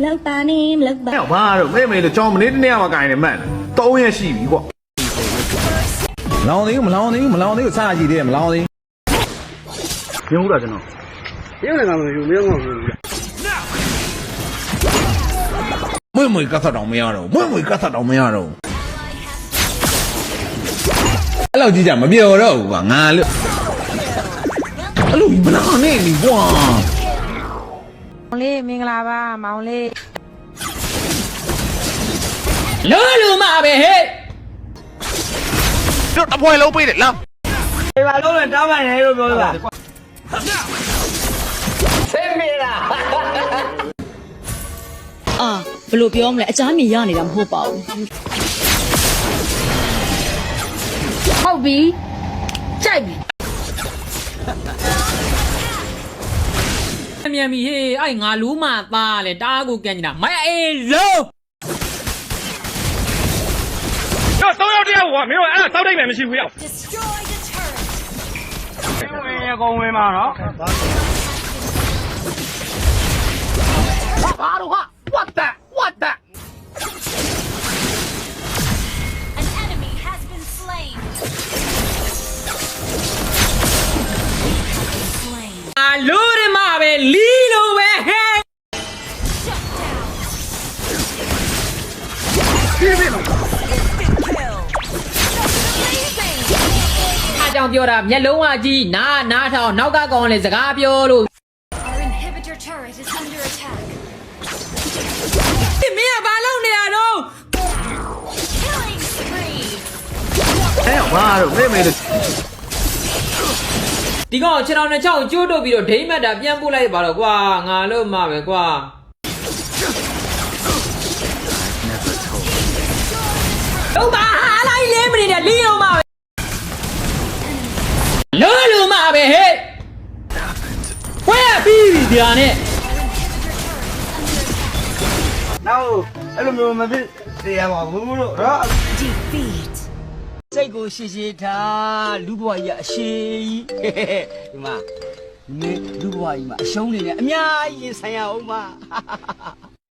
လောက်ပါနေမလောက်ပါ ဟဲ့ဘာတော့မေတို့ကြောင်းမနေတနေ့မှကိုင်နေမှန်3ရက်ရှိပြီကွာ မလောင်သေးဘူးမလောင်သေးဘူးမလောင်သေးဘူးစားကြည့်သေးတယ်မလောင်သေး ညုံးတာကျွန်တော် ရုပ်လည်းကမယူမရောငေါ့ဘူး မွေ့မွေ့ကတ်တော့မရတော့မွေ့မွေ့ကတ်တော့မရတော့အဲ့လောက်ကြီးကြမပြောတော့ဘူးကွာငါလို့အဲ့လိုမနာနဲ့ဒီကွာ မောင်လေးမင်္ဂလာပါမောင်လေး လောလူမပဲဟဲ့တို့တပွဲလုံးပေးတယ်လား ဒီမှာလုံးလည်းတောင်းပန်နေလို့ပြောတာ အာဘယ်လိုပြောမလဲအချားမြင်ရနေတာမဟုတ်ပါဘူး ဟုတ်ပြီကြိုက်ပြီ အမြန်ပြီဟေးအဲ့ငါလူမသားလေတားကိုကန်နေတာမအေးလုံးတော့3ယောက်တယောက်ကမင်းတို့အဲ့ဒါစောက်တိတ်မယ်မရှိဘူးရောက် ဝင်ရကုန်ဝင်မှာနော် ဘာတော့ဟာ what the An enemy has been slain. အလူရမပဲလီလိုပဲဟဲ့ Shut down. အကြောင်းပြောတာမျက်လုံးဝကြီးနားထောင်နောက်ကကောင်လေစကားပြောလို့ Our inhibitor turret is under attack. မင်းကဘာလုပ်နေရတော့ Killing spree. ဟဲ့ဘာတော့မေတို့ ဒီကောင်ခြေထောက်နဲ့ချောင်းကျိုးတုပ်ပြီးတော့ဒိမ့်မတ်တာပြန်ပို့လိုက်ပါတော့ကွာငါလို့မှပဲကွာတော့ပါဟာလိုက်လဲမနေတဲ့လီလိုမှပဲလောလူမပဲဟဲ့ဝဲပြီးပြီဗျာနဲ့ နောက်အဲ့လိုမျိုးမဖြစ်စေရပါဘူးလို့နော် Defeat. စိတ်ကိုရှည်ရှည်ထားလူဘဝကြီးအရှိကြီးဒီမှာလူဘဝကြီးမှာအရှုံးနေနဲ့အများကြီးရင်ဆိုင်ရအောင်ပါ